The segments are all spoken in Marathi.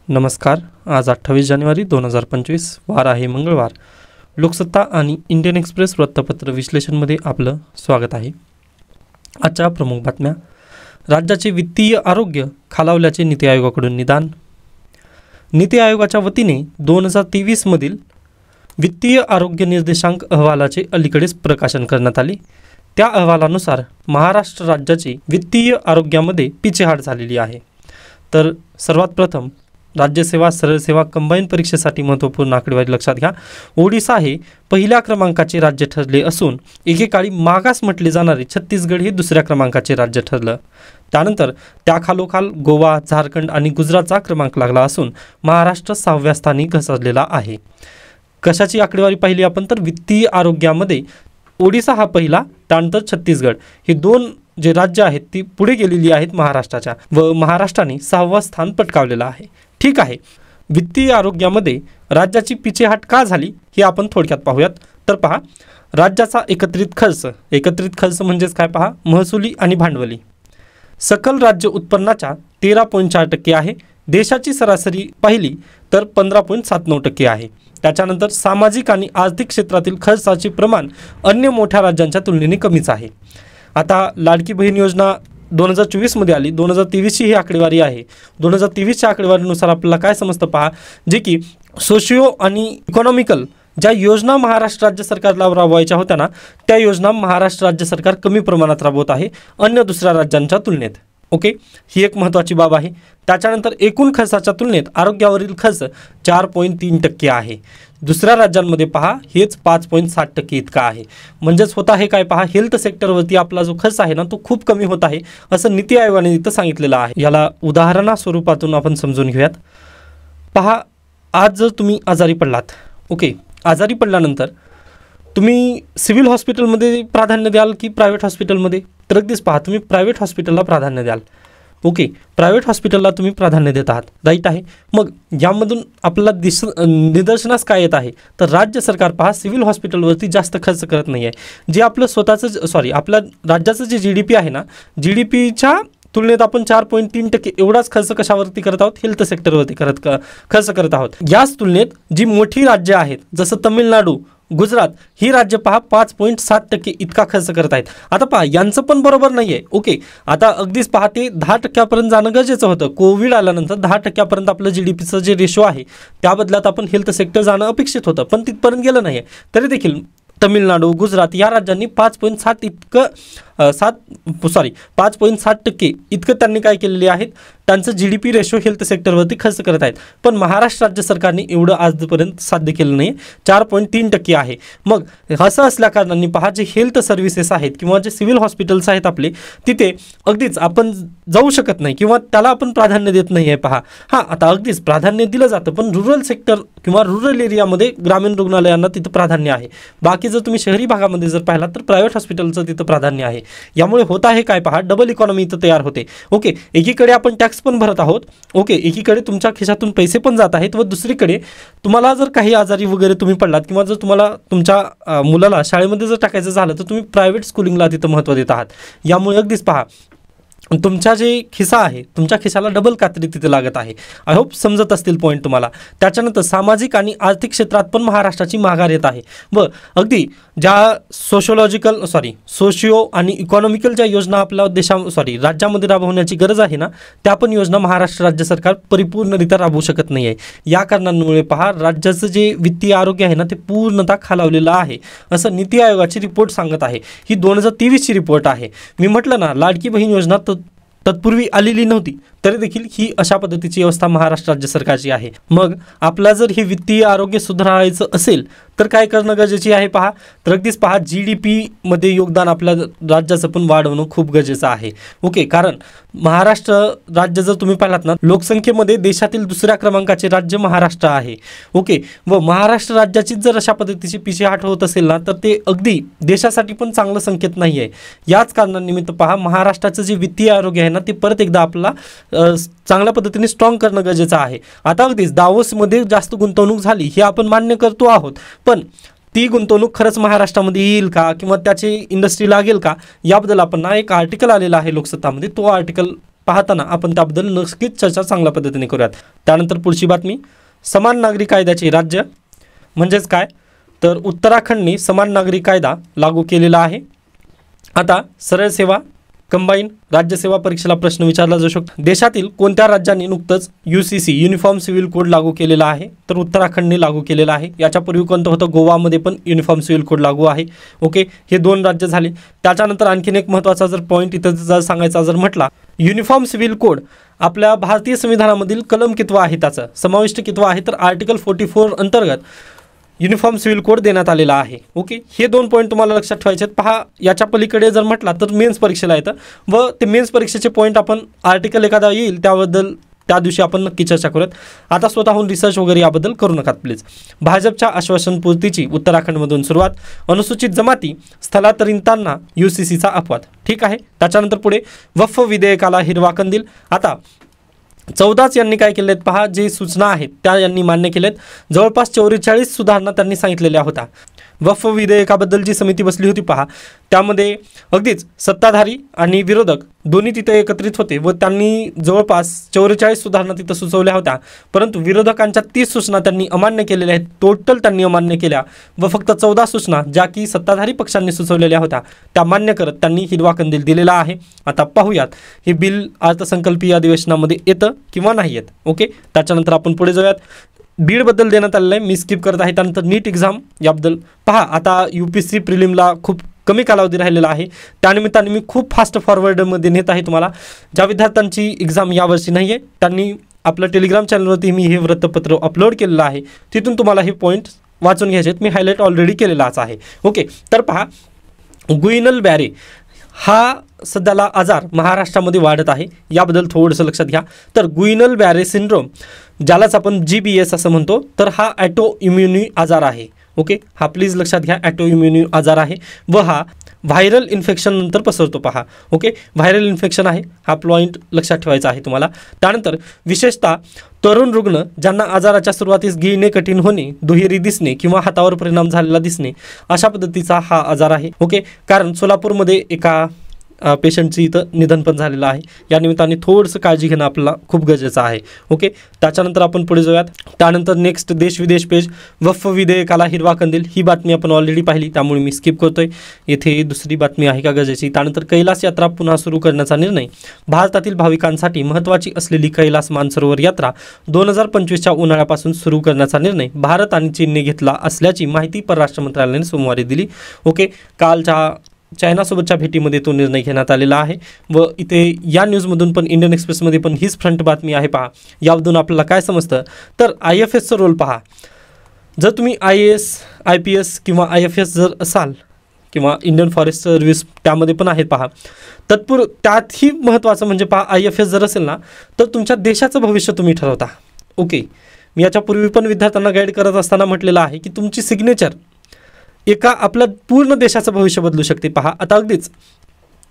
नमस्कार. आज 28 जानेवारी 2025 वार आहे मंगळवार. लोकसत्ता आणि इंडियन एक्सप्रेस वृत्तपत्र विश्लेषणमध्ये आपलं स्वागत आहे. आजच्या प्रमुख बातम्या. राज्याचे वित्तीय आरोग्य खालावल्याचे नीती आयोगाकडून निदान. नीती आयोगाच्या वतीने 2023 मधील वित्तीय आरोग्य निर्देशांक अहवालाचे अलीकडेच प्रकाशन करण्यात आले. त्या अहवालानुसार महाराष्ट्र राज्याचे वित्तीय आरोग्यामध्ये पिछेहाट झालेली आहे. तर सर्वात प्रथम राज्यसेवा सरळ सेवा कंबाईन परीक्षेसाठी महत्त्वपूर्ण आकडेवारी लक्षात घ्या. ओडिशा हे पहिल्या क्रमांकाचे राज्य ठरले असून एकेकाळी मागास म्हटले जाणारे छत्तीसगड हे दुसऱ्या क्रमांकाचे राज्य ठरलं. त्यानंतर त्याखालोखाल गोवा, झारखंड आणि गुजरातचा क्रमांक लागला असून महाराष्ट्र 6व्या स्थानी घसरलेला आहे. कशाची आकडेवारी पाहिली आपण तर वित्तीय आरोग्यामध्ये ओडिशा हा पहिला, त्यानंतर छत्तीसगड हे दोन जे राज्य आहेत ती पुढे गेलेली आहेत महाराष्ट्राच्या व महाराष्ट्राने 6वं स्थान पटकावलेलं आहे. ठीक आहे. वित्तीय आरोग्यामध्ये राज्याची पिछेहाट का झाली हे आपण थोडक्यात पाहूयात. तर पहा, राज्याचा एकत्रित खर्च म्हणजेच काय पहा, महसुली आणि भांडवली सकल राज्य उत्पन्नाच्या 13.4% आहे. देशाची सरासरी पाहिली तर 15.79% आहे. त्याच्यानंतर सामाजिक आणि आर्थिक क्षेत्रातील खर्चाचे प्रमाण अन्य मोठ्या राज्यांच्या तुलनेने कमीच आहे. आता लाडकी बहीण योजना 2024 आली. 2023ची ही आकडेवारी आहे. 2023च्या आकडेवारीनुसार आपल्याला काय समजतं पहा, जे की सोशिओ आणि इकॉनॉमिकल ज्या योजना महाराष्ट्र राज्य सरकारला राबवायच्या होत्या ना, त्या योजना महाराष्ट्र राज्य सरकार कमी प्रमाणात राबवत आहे अन्य दुसऱ्या राज्यांच्या तुलनेत. ओके, ही एक महत्त्वाची बाब आहे. त्याच्यानंतर एकूण खर्चाच्या तुलनेत आरोग्यावरील खर्च 4.3% आहे. दुसऱ्या राज्यांमध्ये पहा हेच 5.7% इतका आहे. म्हणजेच होत आहे काय पहा, हेल्थ सेक्टरवरती आपला जो खर्च आहे ना तो खूप कमी होत आहे असं नीती आयोगाने इथं सांगितलेलं आहे. याला उदाहरणा स्वरूपातून आपण समजून घेऊयात. पहा, आज जर तुम्ही आजारी पडलात, ओके, आजारी पडल्यानंतर तुम्ही सिव्हिल हॉस्पिटलमध्ये प्राधान्य द्याल की प्रायव्हेट हॉस्पिटलमध्ये? तर अगदीच पहा, तुम्ही प्रायव्हेट हॉस्पिटलला प्राधान्य द्याल. ओके, प्रायव्हेट हॉस्पिटलला तुम्ही प्राधान्य देत आहात, राईट आहे. मग यामधून आपल्याला निदर्शनास काय येत आहे तर राज्य सरकार पहा सिव्हिल हॉस्पिटलवरती जास्त खर्च करत नाही आहे. जे आपलं स्वतःचं आपल्या राज्याचं जे GDP आहे ना, GDPच्या तुलनेत आपण 4.3% एवढाच खर्च कशावरती करत आहोत? हेल्थ सेक्टरवरती खर्च करत आहोत. याच तुलनेत जी मोठी राज्य आहेत जसं तमिळनाडू, गुजरात ही राज्य पहा 5.7% इतका खर्च करत आहेत. आता पहा, यांचं पण बरोबर नाही आहे. ओके, आता अगदीच पहा ते 10% जाणं गरजेचं होतं. कोविड आल्यानंतर 10% आपलं GDPचं जे रेशो आहे त्या बदल्यात आपण हेल्थ सेक्टर जाणं अपेक्षित होतं, पण तिथपर्यंत गेलं नाही आहे. तरी देखील तमिळनाडू, गुजरात या राज्यांनी 5.7% इतकं त्यांनी काय केलेले आहेत, त्यांचं GDP रेशो हेल्थ सेक्टरवरती खर्च करत आहेत. पण महाराष्ट्र राज्य सरकारने एवढं आजपर्यंत साध्य केलं नाही, 4.3% आहे. मग असं असल्या कारणाने पहा, जे हेल्थ सर्व्हिसेस आहेत किंवा जे सिव्हिल हॉस्पिटल्स आहेत आपले, तिथे अगदीच आपण जाऊ शकत नाही किंवा त्याला आपण प्राधान्य देत नाही आहे. पहा, हां, आता अगदीच प्राधान्य दिलं जातं पण रुरल सेक्टर किंवा रुरल एरियामध्ये ग्रामीण रुग्णालयांना तिथं प्राधान्य आहे. बाकी जर तुम्ही शहरी भागामध्ये जर पाहिलात तर प्रायव्हेट हॉस्पिटलचं तिथं प्राधान्य आहे. यामुळे होत आहे काय पहा, डबल इकॉनॉमी इथं तयार होते. ओके, एकीकडे आपण टॅक्स पण भरत आहोत, ओके, एकीकडे तुमच्या खिशातून पैसे पण जात आहेत व दुसरीकडे तुम्हाला जर काही आजारी वगैरे तुम्ही पडलात किंवा जर तुम्हाला तुमच्या मुलाला शाळेमध्ये जर टाकायचं झालं तर तुम्ही प्रायव्हेट स्कूलिंगला तिथं महत्त्व देत आहात. यामुळे अगदीच पहा, तुमचा जे खिसा आहे तुमच्या खिशाला डबल कात्री तिथे लागत आहे. आय होप समजत असतील पॉईंट तुम्हाला. त्याच्यानंतर सामाजिक आणि आर्थिक क्षेत्रात पण महाराष्ट्राची माघार येत आहे. व अगदी ज्या सोशिओ आणि इकॉनॉमिकल ज्या योजना आपल्या राज्यामध्ये राबवण्याची गरज आहे ना, त्या पण योजना महाराष्ट्र राज्य सरकार परिपूर्णरित्या राबवू शकत नाही आहे. या कारणांमुळे पहा, राज्याचं जे वित्तीय आरोग्य आहे ना ते पूर्णतः खालावलेलं आहे असं नीती आयोगाची रिपोर्ट सांगत आहे. ही 2023ची रिपोर्ट आहे. मी म्हटलं ना, लाडकी बहीण योजना तत्पूर्वी आलेली नव्हती तरी देखील ही अशा पद्धतीची व्यवस्था महाराष्ट्र राज्य सरकारची आहे. मग आपला जर हे वित्तीय आरोग्य सुधारायचं असेल तर काय करणं गरजेचे आहे पहा, तर अगदीच पहा GDP मध्ये योगदान आपल्या राज्याचं पण वाढवणं खूप गरजेचं आहे. ओके, कारण महाराष्ट्र राज्य जर तुम्ही पाहिलात ना, लोकसंख्येमध्ये देशातील दुसऱ्या क्रमांकाचे राज्य महाराष्ट्र आहे. ओके, व महाराष्ट्र राज्याची जर अशा पद्धतीची पिछेहाट होत असेल ना तर ते अगदी देशासाठी पण चांगलं संकेत नाही आहे. याच कारणानिमित्त पहा, महाराष्ट्राचं जे वित्तीय आरोग्य आहे ना ते परत एकदा आपला चांगल्या पद्धतीने स्ट्रॉंग करणं गरजेचं आहे. आता अगदीच दावोसमध्ये जास्त गुंतवणूक झाली हे आपण मान्य करतो आहोत, पण ती गुंतवणूक खरंच महाराष्ट्रामध्ये येईल का किंवा त्याची इंडस्ट्री लागेल का याबद्दल आपण ना एक आर्टिकल आलेला आहे लोकसत्तामध्ये, तो आर्टिकल पाहताना आपण त्याबद्दल नक्कीच चर्चा चांगल्या पद्धतीने करूयात. त्यानंतर पुढची बातमी, समान नागरी कायद्याचे राज्य म्हणजेच काय, तर उत्तराखंडने समान नागरी कायदा लागू केलेला आहे. आता सरळ सेवा कंबाईन राज्यसेवा परीक्षेला प्रश्न विचारला जाऊ शकतो. देशातील कोणत्या राज्यांनी नुकतंच UCC युनिफॉर्म सिव्हिल कोड लागू केलेला आहे, तर उत्तराखंडने लागू केलेला आहे. याच्यापूर्वी कोणतं होतं, गोवामध्ये पण युनिफॉर्म सिव्हिल कोड लागू आहे. ओके, हे 2 राज्य झाले. त्याच्यानंतर आणखीन एक महत्त्वाचा जर पॉईंट इथं जर सांगायचा जर म्हटला, युनिफॉर्म सिव्हिल कोड आपल्या भारतीय संविधानामधील कलम कितवा आहे, त्याचं समाविष्ट कितवा आहे, तर आर्टिकल 44 अंतर्गत युनिफॉर्म सिव्हिल कोड देण्यात आलेला आहे. ओके, हे 2 पॉईंट तुम्हाला लक्षात ठेवायचे आहेत. पहा, याच्या पलीकडे जर म्हटला तर मेन्स परीक्षेला येतं व ते मेन्स परीक्षेचे पॉईंट आपण आर्टिकल एखादा येईल त्याबद्दल त्या दिवशी आपण नक्की चर्चा करूयात. आता स्वतःहून रिसर्च वगैरे याबद्दल करू नका प्लीज. भाजपच्या आश्वासनपूर्तीची उत्तराखंडमधून सुरुवात, अनुसूचित जमाती स्थलांतरितांना UCCचा अपवाद. ठीक आहे. त्याच्यानंतर पुढे वक्फ विधेयकाला हिरवा कंदील. आता 14च यांनी काय केलेत पहा, जे सूचना आहेत त्या यांनी मान्य केलेत. जवळपास 44 सुधारणा त्यांनी सांगितलेल्या होत्या. वक्फ विधेयकाबद्दल जी समिती बसली होती पहा, त्यामध्ये अगदीच सत्ताधारी आणि विरोधक दोन्ही तिथे एकत्रित होते व त्यांनी जवळपास 44 सुधारणा तिथं सुचवल्या होत्या. परंतु विरोधकांच्या 30 सूचना त्यांनी अमान्य केलेल्या आहेत. टोटल त्यांनी अमान्य केल्या व फक्त 14 सूचना ज्या की सत्ताधारी पक्षांनी सुचवलेल्या होत्या त्या मान्य करत त्यांनी हिरवा कंदील दिलेला आहे. आता पाहूयात हे बिल अर्थसंकल्पीय अधिवेशनामध्ये येतं किंवा नाही येत. ओके, त्याच्यानंतर आपण पुढे जाऊयात. बीडबद्दल देण्यात आलेलं आहे, मी स्किप करत आहे. त्यानंतर नीट एक्झाम याबद्दल पहा. आता UPSC प्रिलिमला खूप कमी कालावधी राहिलेला आहे, त्यानिमित्ताने मी खूप फास्ट फॉरवर्डमध्ये नेत आहे तुम्हाला. ज्या विद्यार्थ्यांची एक्झाम यावर्षी नाही आहे त्यांनी आपलं टेलिग्राम चॅनलवरती मी हे वृत्तपत्र अपलोड केलेलं आहे, तिथून तुम्हाला हे पॉईंट वाचून घ्यायचे आहेत. मी हायलाईट ऑलरेडी केलेलाच आहे. ओके, तर पहा, गुइनल बॅरे हा सध्याला आजार महाराष्ट्रामध्ये वाढत आहे, याबद्दल थोडंसं लक्षात घ्या. तर गुइनल बॅरे सिंड्रोम ज्यालाच आपण GBS असं म्हणतो, तर हा ॲटो इम्युनी आजार आहे. ओके, हा प्लीज लक्षात घ्या, ॲटो इम्युनी आजार आहे व हा व्हायरल इन्फेक्शन नंतर पसरतो. पहा, ओके, व्हायरल इन्फेक्शन आहे, हा पॉईंट लक्षात ठेवायचा आहे तुम्हाला. त्यानंतर विशेषतः तरुण रुग्ण ज्यांना आजाराच्या सुरुवातीस गिळणे कठीण होणे, दुहेरी दिसणे किंवा हातावर परिणाम झालेला दिसणे, अशा पद्धतीचा हा आजार आहे. ओके, कारण सोलापूरमध्ये एका पेशंटचं इथं निधन पण झालेलं आहे. या निमित्ताने थोडंसं काळजी घेणं आपल्याला खूप गरजेचं आहे. ओके, त्याच्यानंतर आपण पुढे जाऊयात. त्यानंतर नेक्स्ट देश विदेश पेज, वक्फ विधेयकाला हिरवा कंदील. ही बातमी आपण ऑलरेडी पाहिली त्यामुळे मी स्किप करतोय. येथे दुसरी बातमी आहे का गरजेची. त्यानंतर कैलास यात्रा पुन्हा सुरू करण्याचा निर्णय. भारतातील भाविकांसाठी महत्त्वाची असलेली कैलास मानसरोवर यात्रा 2025च्या उन्हाळ्यापासून सुरू करण्याचा निर्णय भारत आणि चीनने घेतला असल्याची माहिती परराष्ट्र मंत्रालयाने सोमवारी दिली. ओके, कालच्या चायनासोबतच्या भेटीमध्ये तो निर्णय घेण्यात आलेला आहे व इथे या न्यूजमधून पण इंडियन एक्सप्रेसमध्ये पण हीच फ्रंट बातमी आहे. पहा, यामधून आपल्याला काय समजतं, तर IFSचा रोल पहा. जर तुम्ही IAS IPS किंवा IFS जर असाल किंवा इंडियन फॉरेस्ट सर्व्हिस त्यामध्ये पण आहेत पहा, त्यातही महत्त्वाचं म्हणजे पहा, IFS जर असेल ना तर तुमच्या देशाचं भविष्य तुम्ही ठरवता. ओके, मी याच्यापूर्वी पण विद्यार्थ्यांना गाईड करत असताना म्हटलेलं आहे की तुमची सिग्नेचर एका आपल्या पूर्ण देशाचं भविष्य बदलू शकते. पहा, आता अगदीच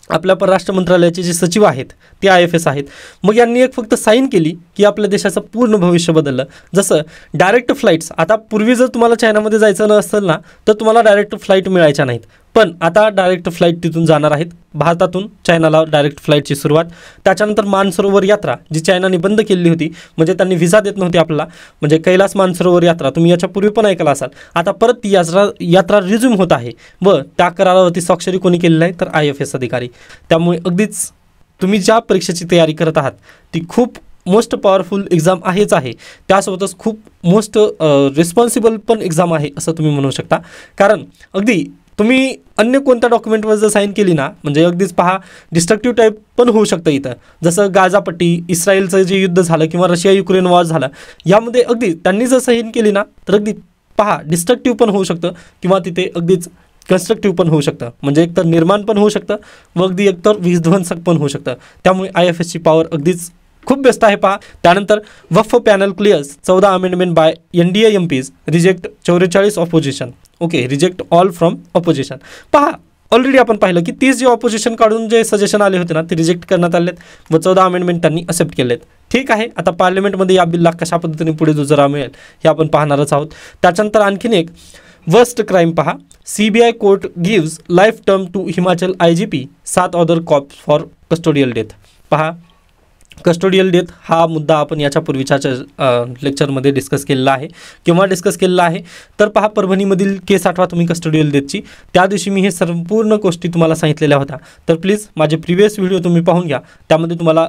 आपल्या परराष्ट्र मंत्रालयाचे जे सचिव आहेत ते IFS आहेत. मग यांनी एक फक्त साईन केली की आपल्या देशाचं पूर्ण भविष्य बदललं. जसं डायरेक्ट फ्लाईट्स, आता पूर्वी जर तुम्हाला चायनामध्ये जायचं नसेल ना तर तुम्हाला डायरेक्ट फ्लाईट मिळायच्या नाहीत, पण आता डायरेक्ट फ्लाईट तिथून जाणार आहेत. भारतातून चायनाला डायरेक्ट फ्लाईटची सुरुवात. त्याच्यानंतर मानसरोवर यात्रा जी चायनाने बंद केली होती, म्हणजे त्यांनी व्हिसा देत नव्हती आपल्याला, म्हणजे कैलास मानसरोवर यात्रा तुम्ही याच्यापूर्वी पण ऐकला असाल. आता परत ती यात्रा रिझ्यूम होत आहे व त्या करारावरती स्वाक्षरी कोणी केलेली आहे, तर IFS अधिकारी. त्यामुळे अगदीच तुम्ही ज्या परीक्षेची तयारी करत आहात ती खूप मोस्ट पॉवरफुल एक्झाम आहेच आहे, त्यासोबतच खूप मोस्ट रिस्पॉन्सिबल पण एक्झाम आहे असं तुम्ही म्हणू शकता. कारण अगदी तुम्ही अन्य कोणत्या डॉक्युमेंटवर जर साईन केली ना, म्हणजे अगदीच पहा, डिस्ट्रक्टिव्ह टाईप पण होऊ शकतं इथं. जसं गाझापट्टी इस्रायलचं जे युद्ध झालं किंवा रशिया युक्रेन वॉर झालं, यामध्ये अगदी त्यांनी जर साईन केली ना तर अगदी पहा, डिस्ट्रक्टिव्ह पण होऊ शकतं किंवा तिथे अगदीच कन्स्ट्रक्टिव्ह पण होऊ शकतं. म्हणजे एकतर निर्माण पण होऊ शकतं व अगदी एकतर विध्वंसक पण होऊ शकतं. त्यामुळे IFSची पॉवर अगदीच खूप बेस्ट आहे. पहा, त्यानंतर Waqf panel clears 14 amendment by NDA MPs, reject 44 opposition. Okay, reject all from opposition. पहा, ऑलरेडी आपण पाहिलं की 30 जे ऑपोजिशन काढून जे सजेशन आले होते ना ते रिजेक्ट करण्यात आलेत व 14 अमेंडमेंट त्यांनी एक्सेप्ट केलेत. ठीक आहे, आता पार्लमेंटमध्ये या बिलला कशा पद्धतीने पुढे दुजरा मिळेल हे आपण पाहणारच आहोत. त्याच्यानंतर आणखीन एक वर्स्ट क्राईम पहा, CBI court gives life term to Himachal IGP, 7 other cops for custodial death. पहा, कस्टोडियल डेथ हा मुद्दा आपण याच्यापूर्वीच्या लेक्चरमध्ये डिस्कस केलेला आहे. केव्हा डिस्कस केलेला आहे तर पहा, परभणीमधील केस आठवा तुम्ही कस्टोडियल डेथची. त्या दिवशी मी हे संपूर्ण गोष्टी तुम्हाला सांगितलेल्या होत्या. तर प्लीज माझे प्रिव्हियस व्हिडिओ तुम्ही पाहून घ्या. त्यामध्ये तुम्हाला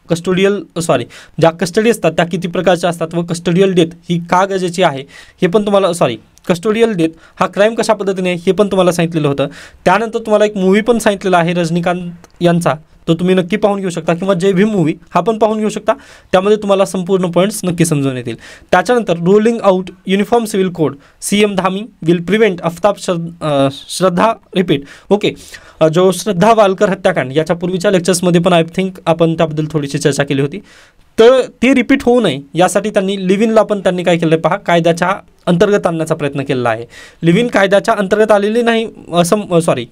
ज्या कस्टडी असतात त्या किती प्रकारच्या असतात व कस्टोडियल डेथ ही का गरजेची आहे हे पण तुम्हाला कस्टोडियल डेथ हा क्राईम कशा पद्धतीने आहे हे पण तुम्हाला सांगितलेलं होतं. त्यानंतर तुम्हाला एक मूवी पण सांगितलेला आहे रजनीकांत यांचा, तो तुम्ही नक्की पाहून घेऊ शकता, किंवा जय भीम मूवी हा पण पाहून घेऊ शकता. त्यामध्ये तुम्हाला संपूर्ण पॉईंट्स नक्की समजून येतील. त्याच्यानंतर rolling out uniform civil code, CM Dhami will prevent Aftab Shraddha repeat. Okay, जो श्रद्धा वालकर हत्याकांड याच्यापूर्वीच्या लेक्चर्समध्ये पण आय थिंक आपण त्याबद्दल थोडीशी चर्चा केली होती. तर ते रिपीट होऊ नये यासाठी त्यांनी लिव्हिनला पण त्यांनी काय केलं पहा, कायद्याच्या अंतर्गत आणण्याचा प्रयत्न केलेला आहे. लिव्हिन कायद्याच्या अंतर्गत आलेली नाही,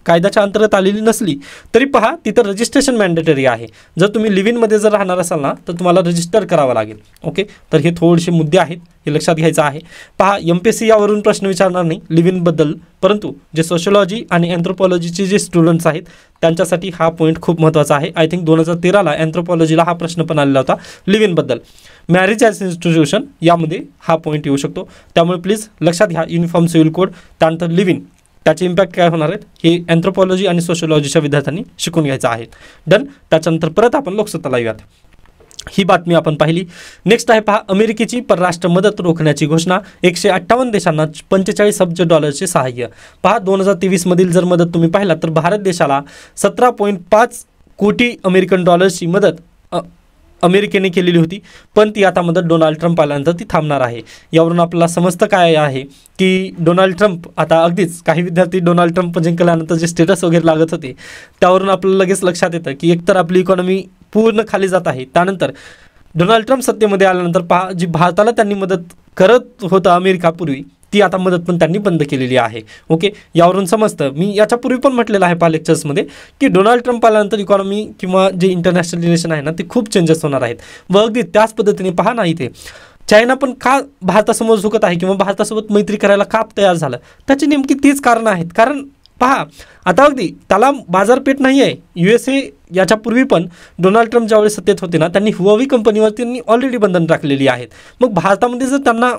कायद्याच्या अंतर्गत आलेली नसली तरी पहा तिथं रजिस्ट्रेशन मॅन्डेटरी आहे. जर तुम्ही लिव्हिनमध्ये जर राहणार असाल ना तर तुम्हाला रजिस्टर करावं लागेल. ओके, तर हे थोडेसे मुद्दे आहेत, हे लक्षात घ्यायचं आहे. पहा, MPSC यावरून प्रश्न विचारणार नाही लिव्हिनबद्दल, परंतु जे सोशलॉजी आणि अँथ्रोपॉलॉजीचे जे स्टुडंट्स आहेत त्यांच्यासाठी हा पॉईंट खूप महत्त्वाचा आहे. आय थिंक 2013ला अँथ्रोपॉलॉजीला हा प्रश्न पण आलेला होता लिव्हिनबद्दल. मॅरेज ॲज इन्स्टिट्यूशन यामध्ये हा पॉईंट येऊ शकतो. त्यामुळे प्लीज लक्षात घ्या, युनिफॉर्म सिव्हिल कोड, त्यानंतर लिव्हिन, त्याचे इम्पॅक्ट काय होणार आहेत हे अँथ्रोपॉलॉजी आणि सोशलॉजीच्या विद्यार्थ्यांनी शिकून घ्यायचं आहे. डन. त्याच्यानंतर परत आपण लोकसत्ताला येऊयात. ही बातमी आपण पाहिली. नेक्स्ट आहे पहा, अमेरिकेची परराष्ट्र मदत रोखण्याची घोषणा, 158 देशांना $45 अब्ज सहाय्य. पहा, 2023 मधील जर मदत तुम्ही पाहिला तर भारत देशाला 17.5 कोटी अमेरिकन डॉलर्सची मदत अमेरिकेने केलेली होती, पण ती आता मदत डोनाल्ड ट्रम्प आल्यानंतर ती थांबणार आहे. यावरून आपल्याला समजतं काय आहे की डोनाल्ड ट्रम्प, आता अगदीच काही विद्यार्थी डोनाल्ड ट्रम्प जिंकल्यानंतर जे स्टेटस वगैरे लागत होते त्यावरून आपल्याला लगेच लक्षात येतं की एकतर आपली इकॉनॉमी पूर्ण खाली जात आहे. त्यानंतर डोनाल्ड ट्रम्प सत्तेमध्ये आल्यानंतर पहा, जी भारताला त्यांनी मदत करत होतं अमेरिकापूर्वी, ती आता मदत पण त्यांनी बंद केलेली आहे. ओके, यावरून समजतं, मी याच्यापूर्वी पण म्हटलेलं आहे पहा लेक्चर्समध्ये, की डोनाल्ड ट्रम्प आल्यानंतर इकॉनॉमी किंवा जे इंटरनॅशनल रिलेशन आहे ना ते खूप चेंजेस होणार आहेत. व अगदी त्याच पद्धतीने पहा ना, इथे चायना पण का भारतासमोर झुकत आहे किंवा भारतासोबत मैत्री करायला का तयार झालं, त्याची नेमकी तीच कारणं आहेत. कारण पहा, आता अगदी त्याला बाजारपेठ नाही आहे. USA याच्यापूर्वी पण डोनाल्ड ट्रम्प ज्यावेळेस सत्तेत होते ना त्यांनी हुआवी कंपनीवर त्यांनी ऑलरेडी बंधन टाकलेली आहेत. मग भारतामध्ये जर त्यांना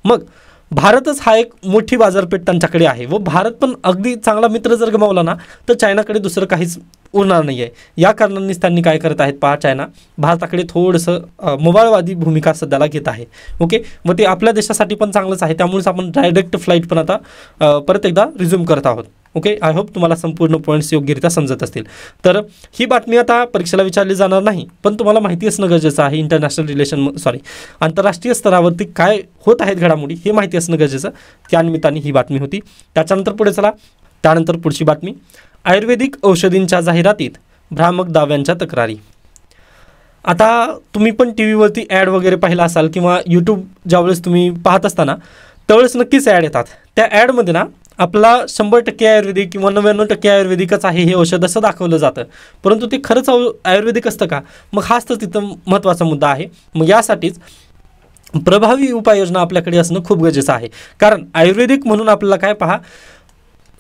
मग भारतच हा एक मोठी बाजारपेठ त्यांच्याकडे आहे व भारत पण अगदी चांगला मित्र जर गमावला ना तर चायनाकडे दुसरं काहीच उरणार नाही आहे. या कारणांनीच त्यांनी काय करत आहेत पहा, चायना भारताकडे थोडंसं मोबाईलवादी भूमिका सध्याला घेत आहे. ओके, मग ते आपल्या देशासाठी पण चांगलंच आहे. त्यामुळेच आपण डायरेक्ट फ्लाईट पण आता परत एकदा रिझ्यूम करत आहोत. ओके, आय होप तुम्हाला संपूर्ण पॉईंट्स योग्यरित्या समजत असतील. तर ही बातमी आता परीक्षेला विचारली जाणार नाही, पण तुम्हाला माहिती असणं गरजेचं आहे. आंतरराष्ट्रीय स्तरावरती काय होत आहेत घडामोडी हे माहिती असणं गरजेचं, त्यानिमित्ताने ही बातमी होती. त्याच्यानंतर पुढे चला, त्यानंतर पुढची बातमी, आयुर्वेदिक औषधींच्या जाहिरातीत भ्रामक दाव्यांच्या तक्रारी. आता तुम्ही पण टी व्हीवरती ॲड वगैरे पाहिला असाल किंवा यूट्यूब ज्यावेळेस तुम्ही पाहत असताना त्यावेळेस नक्कीच ॲड येतात. त्या ॲडमध्ये ना आपला 100% आयुर्वेदिक किंवा 99% आयुर्वेदिकच आहे हे औषध असं दाखवलं जातं, परंतु ते खरंच आयुर्वेदिक असतं का? मग हाच तर तिथं महत्त्वाचा मुद्दा आहे. मग यासाठीच प्रभावी उपाययोजना आपल्याकडे असणं खूप गरजेचं आहे. कारण आयुर्वेदिक म्हणून आपल्याला काय पहा,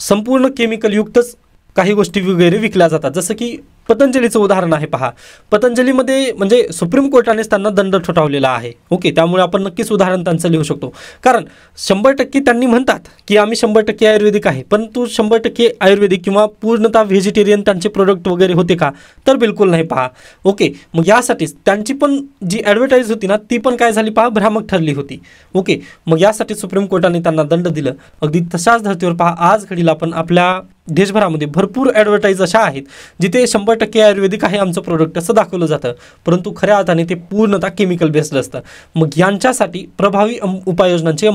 संपूर्ण केमिकलयुक्तच काही गोष्टी वगैरे विकल्या जातात. जसं की पतंजलीचं उदाहरण आहे पहा, पतंजलीमध्ये म्हणजे सुप्रीम कोर्टानेच त्यांना दंड ठोठावलेला आहे. ओके, त्यामुळे आपण नक्कीच उदाहरण त्यांचं लिहू शकतो. कारण 100% त्यांनी म्हणतात की आम्ही 100% आयुर्वेदिक आहे, पण तू 100% आयुर्वेदिक किंवा पूर्णतः व्हेजिटेरियन त्यांचे प्रोडक्ट वगैरे होते का? तर बिलकुल नाही पहा. ओके, मग यासाठीच त्यांची पण जी ॲडव्हर्टाईज होती ना ती पण काय झाली पहा, भ्रामक ठरली होती. ओके, मग यासाठी सुप्रीम कोर्टाने त्यांना दंड दिलं. अगदी तशाच धर्तीवर पहा, आज घडीला पण आपल्या देशभरामध्ये भरपूर ॲडव्हर्टाईज अशा आहेत जिथे 100% आयुर्वेदिक आहे आमचं प्रोडक्ट असं दाखवलं जातं, परंतु खऱ्या अर्थाने ते पूर्णतः केमिकल बेस्ड असतं. मग यांच्यासाठी प्रभावी उपाययोजनांची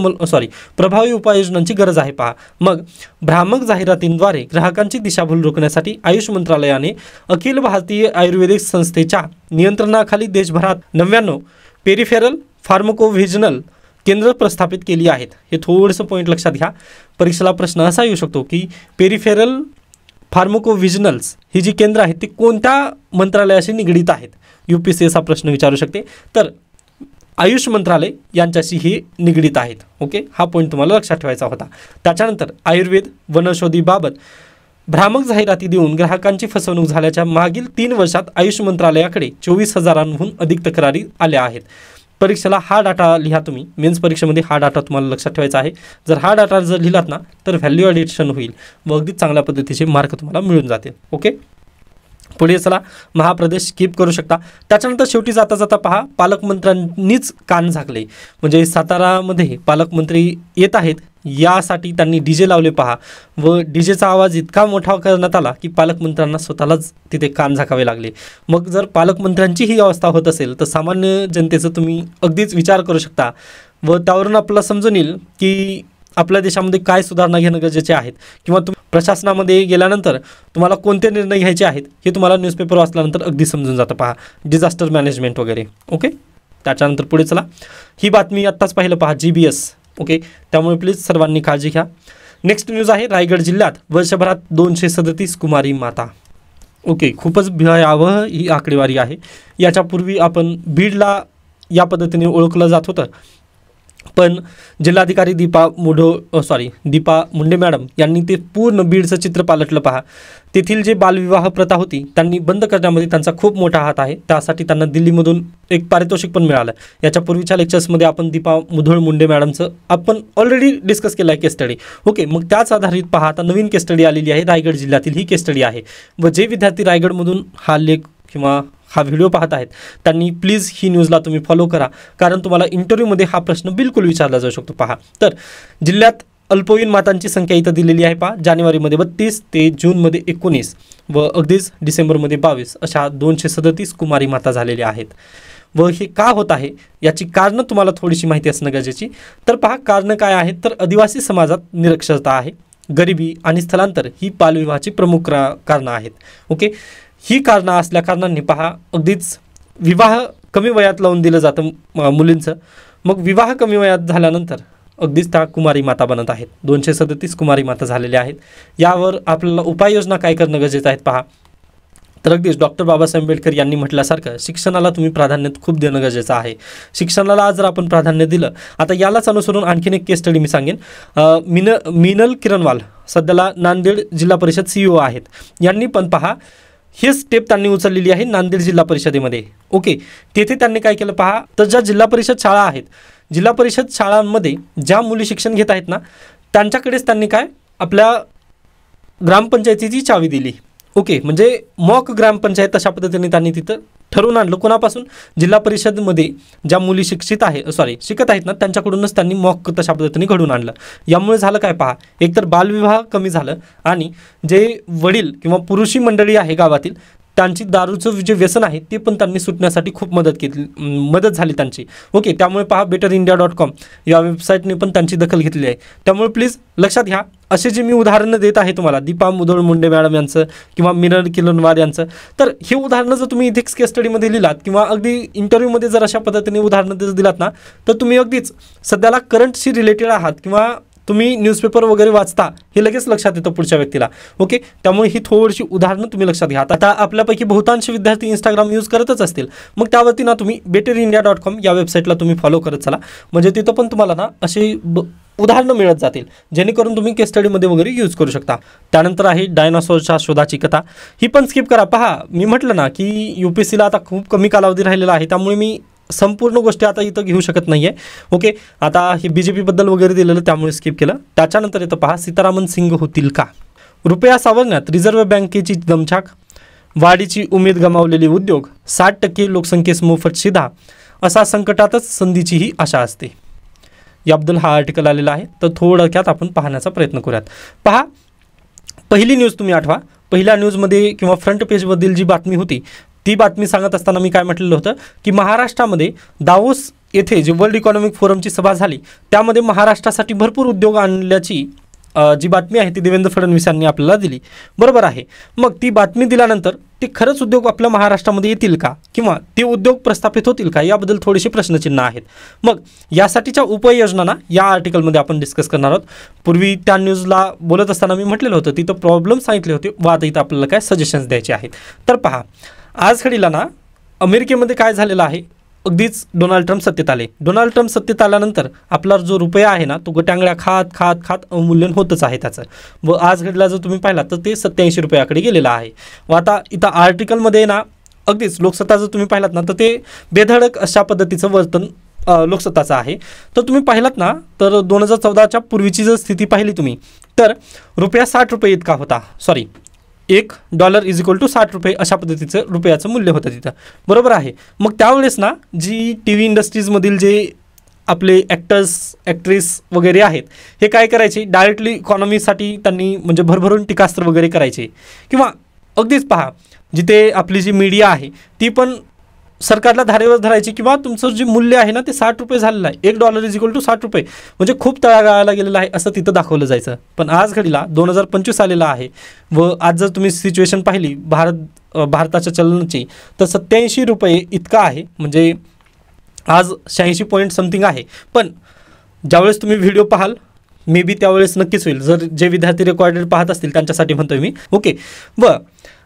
गरज आहे पहा. मग भ्रामक जाहिरातींद्वारे ग्राहकांची दिशाभूल रोखण्यासाठी आयुष मंत्रालयाने अखिल भारतीय आयुर्वेदिक संस्थेच्या नियंत्रणाखाली देशभरात 99 पेरिफेरल फार्मकोव्हिजनल केंद्र प्रस्थापित केली आहेत. हे थोडंसं पॉईंट लक्षात घ्या. परीक्षेला प्रश्न असा येऊ शकतो की पेरिफेरल फार्मकोव्हिजनल्स ही जी केंद्र आहेत ती कोणत्या मंत्रालयाशी निगडीत आहेत, UPSC असा प्रश्न विचारू शकते. तर आयुष मंत्रालय यांच्याशी हे निगडीत आहेत. ओके, हा पॉईंट तुम्हाला लक्षात ठेवायचा होता. त्याच्यानंतर आयुर्वेद वनौषधीबाबत भ्रामक जाहिराती देऊन ग्राहकांची फसवणूक झाल्याच्या मागील 3 वर्षात आयुष मंत्रालयाकडे 24,000हून अधिक तक्रारी आल्या आहेत. परीक्षेला हा डाटा लिहा तुम्ही. मेन्स परीक्षेमध्ये हा डाटा तुम्हाला लक्षात ठेवायचा आहे. जर हा डाटा जर लिहिलात ना तर व्हॅल्यू ॲडिशन होईल व अगदी चांगल्या पद्धतीचे मार्क तुम्हाला मिळून जातील. ओके, पुढे चला. महाप्रदेश स्किप करू शकता. त्याच्यानंतर शेवटी जाता जाता पहा, पालकमंत्र्यांनीच कान झाकले. म्हणजे सातारामध्ये पालकमंत्री येत आहेत यासाठी त्यांनी डीजे लावले पहा, व डीजेचा आवाज इतका मोठा करण्यात आला की पालकमंत्र्यांना स्वतःलाच तिथे कान झाकावे लागले. मग जर पालकमंत्र्यांची ही अवस्था होत असेल तर सामान्य जनतेचं तुम्ही अगदीच विचार करू शकता व त्यावरून आपल्याला समजून येईल की आपल्या देशामध्ये काय सुधारणा घेणं गरजेचे आहेत किंवा तुम्ही प्रशासनामध्ये गेल्यानंतर तुम्हाला कोणते निर्णय घ्यायचे आहेत हे तुम्हाला न्यूजपेपर वाचल्यानंतर अगदी समजून जातं पहा. डिझास्टर मॅनेजमेंट वगैरे. ओके, त्याच्यानंतर पुढे चला. ही बातमी आत्ताच पाहिलं पहा, GBS. ओके, त्यामुळे प्लीज सर्वांनी काळजी घ्या. नेक्स्ट न्यूज आहे, रायगड जिल्ह्यात वर्षभरात 237 कुमारी माता. ओके, खूपच भयावह ही आकडेवारी आहे. याच्यापूर्वी आपण बीडला या पद्धतीने ओळखलं जात होतं, पण जिल्हाधिकारी दीपा मुंडे मॅडम यांनी ते पूर्ण बीडचं चित्र पालटलं पहा. तेथील जे बालविवाह प्रथा होती त्यांनी बंद करण्यामध्ये त्यांचा खूप मोठा हात आहे. त्यासाठी त्यांना दिल्लीमधून एक पारितोषिक पण मिळालं. याच्या पूर्वीच्या लेक्चर्समध्ये आपण दीपा मुंडे मॅडमचं आपण ऑलरेडी डिस्कस केलं आहे केस स्टडी. ओके, मग त्याच आधारित पहा आता नवीन केस स्टडी आलेली आहे. रायगड जिल्ह्यातील ही केस स्टडी आहे व जे विद्यार्थी रायगडमधून हा लेख किंवा हा व्हिडिओ पाहत आहेत त्यांनी प्लीज ही न्यूजला तुम्ही फॉलो करा, कारण तुम्हाला इंटरव्ह्यूमध्ये हा प्रश्न बिलकुल विचारला जाऊ शकतो. पहा, तर जिल्ह्यात अल्पवयीन मातांची संख्या इथं दिलेली आहे पहा. जानेवारीमध्ये 32 ते जूनमध्ये 19 व अगदीच डिसेंबरमध्ये 22 अशा 237 कुमारी माता झालेल्या आहेत. व हे का होत आहे याची कारणं तुम्हाला थोडीशी माहिती असणं गरजेची. तर पहा, कारणं काय आहेत तर आदिवासी समाजात निरक्षरता आहे, गरिबी आणि स्थलांतर ही बालविवाहाची प्रमुख कारणं आहेत. ओके, ही कारणं असल्या कारणांनी पहा अगदीच विवाह कमी वयात लावून दिलं जातं मुलींचं. मग विवाह कमी वयात झाल्यानंतर अगदीच त्या कुमारी माता बनत आहेत. 237 कुमारी माता झालेल्या आहेत. यावर आपल्याला उपाययोजना काय करणं गरजेचं आहे पहा. तर अगदीच डॉक्टर बाबासाहेब आंबेडकर यांनी म्हटल्यासारखं शिक्षणाला तुम्ही प्राधान्य खूप देणं गरजेचं आहे. शिक्षणाला जर आपण प्राधान्य दिलं, आता यालाच अनुसरून आणखीन एक केस स्टडी मी सांगेन. मिनल किरणवाल सध्याला नांदेड जिल्हा परिषद CEO आहेत. यांनी पण पहा हे स्टेप त्यांनी उचललेली आहे नांदेड जिल्हा परिषदेमध्ये. ओके, तेथे त्यांनी काय केलं पहा, तर ज्या जिल्हा परिषद शाळा आहेत, जिल्हा परिषद शाळांमध्ये ज्या मुली शिक्षण घेत आहेत ना त्यांच्याकडेच त्यांनी काय आपल्या ग्रामपंचायतीची चावी दिली. ओके, म्हणजे मॉक ग्रामपंचायत अशा पद्धतीने त्यांनी तिथं ठरवून आणलं. कोणापासून? जिल्हा परिषदमध्ये ज्या मुली शिकत आहेत ना त्यांच्याकडूनच त्यांनी मॉक तशा पद्धतीने घडून आणलं. यामुळे झालं काय पहा, एकतर बालविवाह कमी झालं आणि जे वडील किंवा पुरुषी मंडळी आहे गावातील त्यांची दारूचं जे व्यसन आहे ते पण त्यांनी सुटण्यासाठी खूप मदत झाली त्यांची. ओके, त्यामुळे पहा betterindia.com या वेबसाईटने पण त्यांची दखल घेतली आहे. त्यामुळे प्लीज लक्षात घ्या, असे जे मी उदाहरणं देत आहे तुम्हाला दीपा मुंडे मॅडम यांचं किंवा मिनल किरणवाल यांचं, तर हे उदाहरणं जर तुम्ही इथिक्स केस स्टडीमध्ये लिहिलात किंवा अगदी इंटरव्ह्यूमध्ये जर अशा पद्धतीने उदाहरणं जर दिलात ना तर तुम्ही अगदीच सध्याला करंटशी रिलेटेड आहात किंवा तुम्ही न्यूजपेपर वगैरे वाचता हे लगेच लक्षात येतं पुढच्या व्यक्तीला. ओके, त्यामुळे ही थोडीशी उदाहरणं तुम्ही लक्षात घ्या. आता आपल्यापैकी बहुतांश विद्यार्थी इंस्टाग्राम यूज करतच असतील, मग त्यावरती ना तुम्ही betterindia.com या वेबसाईटला तुम्ही फॉलो करत चला. म्हणजे तिथं पण तुम्हाला ना अशी उदाहरणं मिळत जातील जेणेकरून तुम्ही केस स्टडीमध्ये वगैरे यूज करू शकता. त्यानंतर आहे डायनासॉरच्या शोधाची कथा. ही पण स्किप करा. पहा, मी म्हटलं ना की UPSCला आता खूप कमी कालावधी राहिलेला आहे, त्यामुळे मी संपूर्ण गोष्टी आता इथं घेऊ शकत नाही आहे. ओके, आता हे BJPबद्दल वगैरे दिलेलं त्यामुळे स्किप केलं. त्याच्यानंतर येतं पहा, सीतारामन सिंग होतील का? रुपया सावरण्यात रिझर्व्ह बँकेची दमछाक, वाढीची उमेद गमावलेले उद्योग, 60% लोकसंख्येस मोफत शिधा, असा संकटातच संधीचीही आशा असते. याबद्दल हा आर्टिकल आलेला आहे, तर थोडक्यात आपण पाहण्याचा प्रयत्न करूयात. पहा, पहिली न्यूज तुम्ही आठवा. पहिल्या न्यूजमध्ये किंवा फ्रंट पेजमधील जी बातमी होती ती बातमी सांगत असताना मी काय म्हटलेलं होतं की महाराष्ट्रामध्ये दावोस येथे जे वर्ल्ड इकॉनॉमिक फोरमची सभा झाली त्यामध्ये महाराष्ट्रासाठी भरपूर उद्योग आणल्याची जी बातमी आहे ती देवेंद्र फडणवीस यांनी आपल्याला दिली. बरोबर आहे. मग ती बातमी दिल्यानंतर ते खरंच उद्योग आपल्या महाराष्ट्रामध्ये येतील का किंवा ते उद्योग प्रस्थापित होतील का याबद्दल थोडेसे प्रश्नचिन्ह आहेत. मग यासाठीच्या उपाययोजना ना या आर्टिकलमध्ये आपण डिस्कस करणार आहोत. पूर्वी त्या न्यूजला बोलत असताना मी म्हटलेलं होतं तिथं प्रॉब्लेम सांगितले होते, व आता इथं आपल्याला काय सजेशन्स द्यायचे आहेत. तर पहा, आज घडीला ना अमेरिकेमध्ये काय झालेलं आहे, अगदीच डोनाल्ड ट्रम्प सत्तेत आले. डोनाल्ड ट्रम्प सत्तेत आल्यानंतर आपला जो रुपया आहे ना तो गटांगळ्या खात खात खात अवमूल्यन होतच आहे त्याचं. व आज घडीला जर तुम्ही पाहिला तर ते 87 रुपयाकडे गेलेलं आहे. व आता इथं आर्टिकलमध्ये ना अगदीच लोकसत्ता जर तुम्ही पाहिलात ना तर ते बेधडक अशा पद्धतीचं वर्तन लोकसत्ताचं आहे. तर तुम्ही पाहिलात ना तर 2014च्या पूर्वीची जर स्थिती पाहिली तुम्ही तर रुपया 60 रुपये इतका होता. सॉरी, $1 = 60 रुपये अशा पद्धतीचं रुपयाचं मूल्य होतं तिथं, बरोबर आहे. मग त्यावेळेस ना जी टी व्ही इंडस्ट्रीजमधील जे आपले ॲक्टर्स ॲक्ट्रेस वगैरे आहेत हे काय करायचे, डायरेक्टली इकॉनॉमीसाठी त्यांनी म्हणजे भरभरून टीकास्त्र वगैरे करायचे. किंवा अगदीच पहा जिथे आपली जी मीडिया आहे ती पण सरकारला धारेवर धरायची किंवा तुमचं जे मूल्य आहे ना ते 60 रुपये झालेलं आहे. $1 = 60 रुपये म्हणजे खूप तळागाळाला गेलेलं आहे असं तिथं दाखवलं जायचं. पण आज घडीला 2025 आलेला आहे व आज जर तुम्ही सिच्युएशन पाहिली भारताच्या चलनाची तर 87 रुपये इतका आहे. म्हणजे आज 86 पॉईंट समथिंग आहे. पण ज्यावेळेस तुम्ही व्हिडिओ पाहाल मे बी त्यावेळेस नक्कीच होईल, जर जे विद्यार्थी रेकॉर्डेड पाहत असतील त्यांच्यासाठी म्हणतोय मी. ओके, व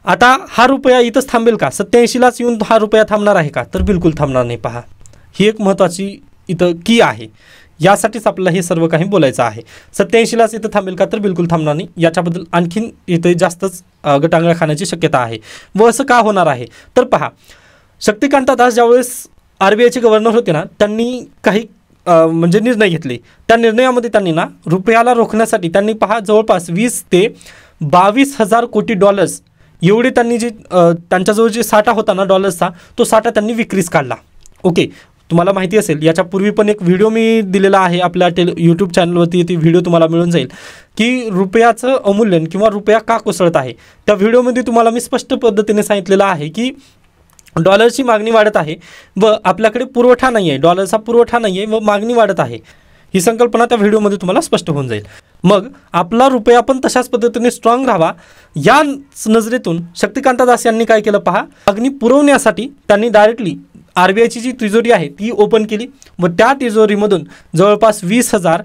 आता हा रुपया इथंच थांबेल का, 87लाच येऊन हा रुपया थांबणार आहे का, तर बिलकुल थांबणार नाही. पहा, ही एक महत्त्वाची इथं की आहे. यासाठीच आपल्याला हे सर्व काही बोलायचं आहे. 87लाच इथं थांबेल का, तर बिलकुल थांबणार नाही. याच्याबद्दल आणखीन इथे जास्तच गटांगळ्या खाण्याची शक्यता आहे. व असं का होणार आहे तर पहा, शक्तिकांत दास ज्यावेळेस RBIचे गव्हर्नर होते ना त्यांनी काही म्हणजे निर्णय घेतले. त्या निर्णयामध्ये त्यांनी ना रुपयाला रोखण्यासाठी त्यांनी पहा जवळपास 20 ते 22,000 कोटी डॉलर्स एवढे त्यांनी जे त्यांच्याजवळ जे साठा होता ना डॉलर्सचा तो साठा त्यांनी विक्रीस काढला. ओके, तुम्हाला माहिती असेल याच्यापूर्वी पण एक व्हिडिओ मी दिलेला आहे आपल्या यूट्यूब चॅनलवरती, ती व्हिडिओ तुम्हाला मिळून जाईल की रुपयाचं अवमूल्यन किंवा रुपया का कोसळत आहे. त्या व्हिडिओमध्ये तुम्हाला मी स्पष्ट पद्धतीने सांगितलेलं आहे की डॉलरची मागणी वाढत आहे व आपल्याकडे पुरवठा नाही आहे, डॉलरचा पुरवठा नाही आहे व मागणी वाढत आहे. ही संकल्पना त्या व्हिडिओमध्ये तुम्हाला स्पष्ट होऊन जाईल. मग आपला रुपया पण तशाच पद्धतीने स्ट्रॉंग राहावा या नजरेतून शक्तिकांत दास यांनी काय केलं पहा, मागणी पुरवण्यासाठी त्यांनी डायरेक्टली RBIची जी तिजोरी आहे ती ओपन केली व त्या तिजोरीमधून जवळपास 20,000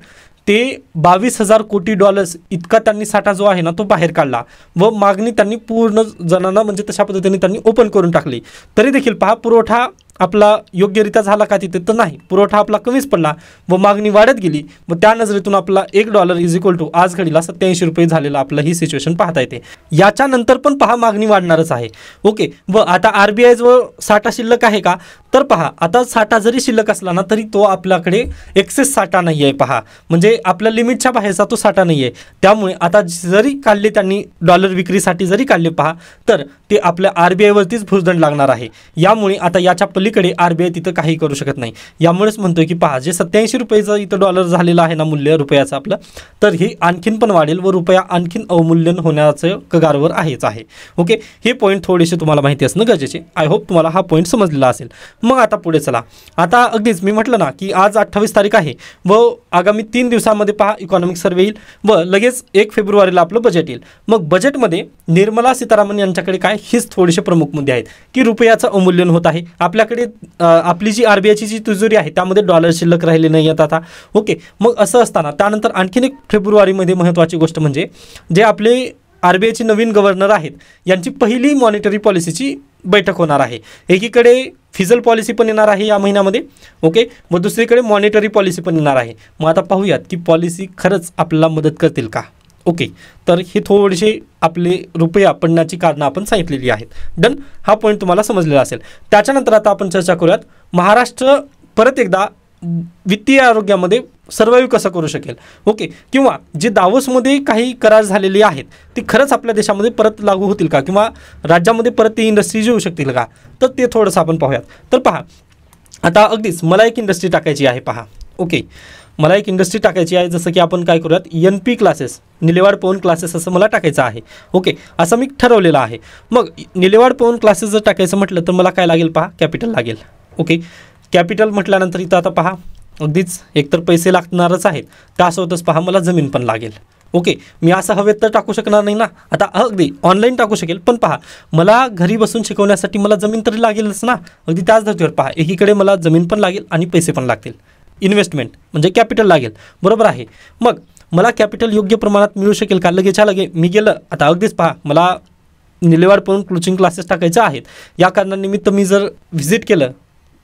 ते 22,000 कोटी डॉलर्स इतका त्यांनी साठा जो आहे ना तो बाहेर काढला व मागणी त्यांनी पूर्ण जणांना म्हणजे तशा पद्धतीने त्यांनी ओपन करून टाकली. तरी देखील पहा पुरवठा आपला योग्यरित्या झाला का तिथे, तर नाही, पुरवठा आपला कमीच पडला व मागणी वाढत गेली व त्या नजरेतून आपला $1 = आज घडीला 87 रुपये झालेला आपलं ही सिच्युएशन पाहता येते. याच्यानंतर पण पहा मागणी वाढणारच आहे. ओके, व आता RBI जवळ साठा शिल्लक आहे का, तर पहा आता साठा जरी शिल्लक असला ना तरी तो आपल्याकडे एक्सेस साठा नाही आहे. पहा म्हणजे आपल्या लिमिटच्या बाहेरचा तो साठा नाही आहे. त्यामुळे आता जरी काढले त्यांनी डॉलर विक्रीसाठी जरी काढले पहा तर ते आपल्या RBI वरतीच भुर्दंड लागणार आहे. यामुळे आता याच्या पलीकडे RBI तिथं काही करू शकत नाही. यामुळेच म्हणतोय की पहा जे 87 रुपयेचं इथं डॉलर झालेलं आहे ना मूल्य रुपयाचं आपलं, तर हे आणखीन पण वाढेल व रुपया आणखीन अवमूल्यन होण्याचं कगारवर आहेच आहे. ओके, हे पॉईंट थोडेसे तुम्हाला माहिती असणं गरजेचे. आय होप तुम्हाला हा पॉईंट समजलेला असेल. मग आता पुढे चला. आता अगदीच मी म्हटलं ना की आज 28 तारीख आहे व आगामी 3 दिवसांमध्ये पहा इकॉनॉमिक सर्वे येईल व लगेच 1 फेब्रुवारीला आपलं बजेट येईल. मग बजेटमध्ये निर्मला सीतारामन यांच्याकडे काय हेच थोडेसे प्रमुख मुद्दे आहेत की रुपयाचं अवमूल्यन होत आहे. आपल्याकडे आपली जी RBIची जी तिजोरी आहे त्यामध्ये डॉलर शिल्लक राहिले नाही आहेत आता. ओके, मग असं असताना त्यानंतर आणखीन 1 फेब्रुवारीमध्ये महत्त्वाची गोष्ट म्हणजे जे आपले RBIचे नवीन गव्हर्नर आहेत यांची पहिली मॉनिटरी पॉलिसीची बैठक होणार आहे. एकीकडे फिजल पॉलिसी पण येणार आहे या महिन्यामध्ये. ओके, व दुसरीकडे मॉनिटरी पॉलिसी पण येणार आहे. मग आता पाहूयात की पॉलिसी खरंच आपल्याला मदत करतील का. ओके, तर हे थोडेसे आपले रुपया पडण्याची कारणं आपण सांगितलेली आहेत. डन, हा पॉईंट तुम्हाला समजलेला असेल. त्याच्यानंतर आता आपण चर्चा करूयात महाराष्ट्र परत एकदा वित्तीय आरोग्यामध्ये सर्वाइव्ह कसं करू शकेल. ओके, किंवा जे दावोसमध्ये काही करार झालेले आहेत ते खरंच आपल्या देशामध्ये परत लागू होतील का किंवा राज्यामध्ये परत ती इंडस्ट्रीज येऊ शकतील का, तर ते थोडंसं आपण पाहूयात. तर पहा आता अगदीच मला एक इंडस्ट्री टाकायची आहे. पहा, ओके, मला एक इंडस्ट्री टाकायची आहे. जसं की आपण काय करूयात NP क्लासेस, निलेवाड पवन क्लासेस असं मला टाकायचं आहे. ओके, असं मी ठरवलेलं आहे. मग निलेवाड पवन क्लासेस जर टाकायचं म्हटलं तर मला काय लागेल पहा, कॅपिटल लागेल. ओके, कॅपिटल म्हटल्यानंतर इथं आता पहा अगदीच एकतर पैसे लागणारच आहेत, त्यासोबतच पहा मला जमीन पण लागेल. ओके, मी असं हवेत तर टाकू शकणार नाही ना. आता अगदी ऑनलाईन टाकू शकेल पण पहा मला घरी बसून शिकवण्यासाठी मला जमीन तरी लागेलच ना. अगदी त्याच धर्तीवर पहा एकीकडे मला जमीन पण लागेल आणि पैसे पण लागतील. इन्व्हेस्टमेंट म्हणजे कॅपिटल लागेल, बरोबर आहे. मग मला कॅपिटल योग्य प्रमाणात मिळू शकेल का, लगेच्या लगे मी गेलं. आता अगदीच पहा मला निलेवाड पवन कोचिंग क्लासेस टाकायचे आहेत. या कारणानिमित्त मी जर व्हिजिट केलं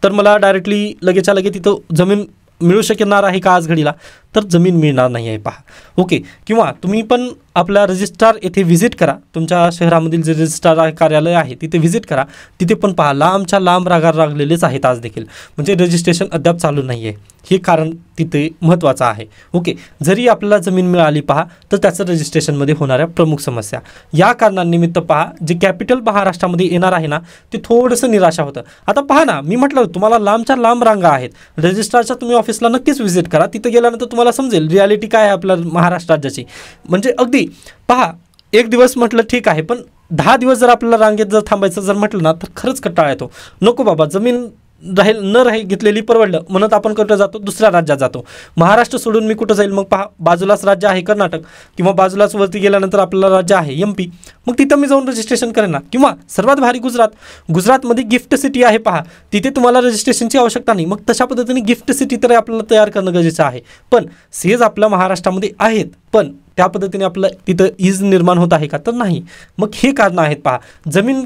तर मला डायरेक्टली लगेचच्या लगेच तिथं जमीन मिळू शकणार आहे का आज घडीला, तर जमीन मिळणार नाही आहे पहा. ओके, किंवा तुम्ही पण आपल्या रजिस्ट्रार येथे व्हिजिट करा, तुमच्या शहरामधील जे रजिस्ट्रार कार्यालय आहे तिथे व्हिजिट करा, तिथे पण पहा लांबच्या लांब रांगा लागलेलेच आहेत आज देखील, म्हणजे रजिस्ट्रेशन अद्याप चालू नाही आहे. हे कारण तिथे महत्त्वाचं आहे. ओके, जरी आपल्याला जमीन मिळाली पहा तर त्याचं रजिस्ट्रेशनमध्ये होणाऱ्या प्रमुख समस्या, या कारणांनिमित्त पहा जे कॅपिटल महाराष्ट्रामध्ये येणार आहे ना ते थोडंसं निराशा होतं. आता पहा ना, मी म्हटलं तुम्हाला लांबच्या लांब रांगा आहेत, रजिस्ट्रारच्या तुम्ही ऑफिसला नक्कीच व्हिजिट करा, तिथे गेल्यानंतर तुम्हाला समजेल रियालिटी काय आहे आपल्या महाराष्ट्र राज्याची. म्हणजे अगदी पहा, एक दिवस म्हटलं ठीक आहे, पण 10 दिवस जर आपल्याला रांगेत जर थांबायचं जर म्हटलं ना तर खरंच कंटाळा येतो. नको बाबा, जमीन घेतलेली परवडलं म्हणत आपण कुठं जातो, दुसऱ्या राज्यात जातो. महाराष्ट्र सोडून मी कुठं जाईल मग पहा, बाजूलाच राज्य आहे कर्नाटक, किंवा बाजूलाच वरती गेल्यानंतर आपल्याला राज्य आहे MP, मग तिथं मी जाऊन रजिस्ट्रेशन करेन ना. किंवा सर्वात भारी गुजरातमध्ये गिफ्ट सिटी आहे पहा, तिथे तुम्हाला रजिस्ट्रेशनची आवश्यकता नाही. मग तशा पद्धतीने गिफ्ट सिटी तर आपल्याला तयार करणं गरजेचं आहे. पण सेज आपल्या महाराष्ट्रामध्ये आहेत, पण त्या पद्धतीने आपलं तिथं ईज निर्माण होत आहे का, तर नाही. मग हे कारणं आहेत पहा. जमीन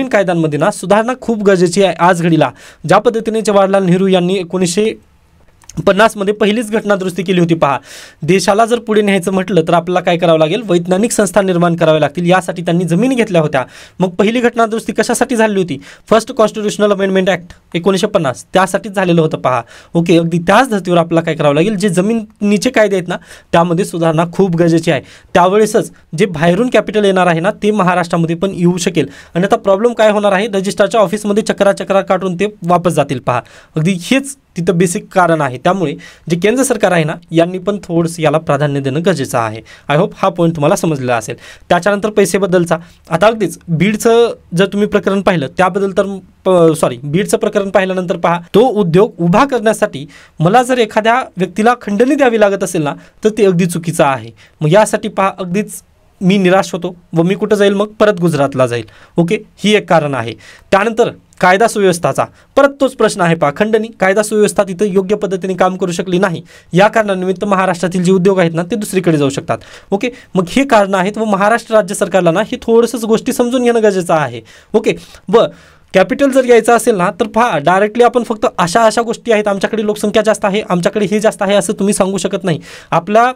कायद्यांमध्ये ना सुधारणा खूप गरजेची आहे आज घडीला. ज्या पद्धतीने जवाहरलाल नेहरू यांनी 1950 पहिलीच घटना दुरुस्ती केली होती पहा. देशाला जर पुढे न्यायचं म्हटलं तर आपल्याला काय करावं लागेल, वैज्ञानिक संस्था निर्माण कराव्या लागतील. यासाठी त्यांनी जमिनी घेतल्या होत्या. मग पहिली घटना दुरुस्ती कशासाठी झाली होती, फर्स्ट कॉन्स्टिट्युशनल अमेंडमेंट ॲक्ट 1950 त्यासाठीच झालेलं होतं पहा. ओके, अगदी त्याच धर्तीवर आपल्याला काय करावं लागेल, जे जमिनीचे कायदे आहेत ना त्यामध्ये सुधारणा खूप गरजेची आहे. त्यावेळेसच जे बाहेरून कॅपिटल येणार आहे ना ते महाराष्ट्रामध्ये पण येऊ शकेल. आणि आता प्रॉब्लेम काय होणार आहे, रजिस्ट्रारच्या ऑफिसमध्ये चक्रा काढून ते वापस जातील पहा. अगदी हेच तिथं बेसिक कारण आहे. त्यामुळे जे केंद्र सरकार आहे ना यांनी पण थोडंसं याला प्राधान्य देणं गरजेचं आहे. आय होप हा पॉईंट तुम्हाला समजलेला असेल. त्याच्यानंतर पैसेबद्दलचा, आता अगदीच बीडचं जर तुम्ही प्रकरण पाहिलं त्याबद्दल तर बीडचं प्रकरण पाहिल्यानंतर पहा, तो उद्योग उभा करण्यासाठी मला जर एखाद्या व्यक्तीला खंडणी द्यावी लागत असेल ना तर ते अगदी चुकीचं आहे. मग यासाठी पहा अगदीच मी निराश होतो व मी कुठं जाईल, मग परत गुजरातला जाईल. ओके, ही एक कारण आहे. त्यानंतर कायदा सुव्यवस्थाचा परत तोच प्रश्न आहे पहा, खंडणी, कायदा सुव्यवस्था तिथं योग्य पद्धतीने काम करू शकली नाही, या कारणानिमित्त महाराष्ट्रातील जे उद्योग आहेत ना ते दुसरीकडे जाऊ शकतात. ओके, मग हे कारण आहेत व महाराष्ट्र राज्य सरकारला ना हे थोडंसं गोष्टी समजून घेणं गरजेचं आहे. ओके, व कॅपिटल जर यायचं असेल ना तर पहा डायरेक्टली आपण फक्त अशा गोष्टी आहेत, आमच्याकडे लोकसंख्या जास्त आहे, आमच्याकडे हे जास्त आहे असं तुम्ही सांगू शकत नाही. आपल्या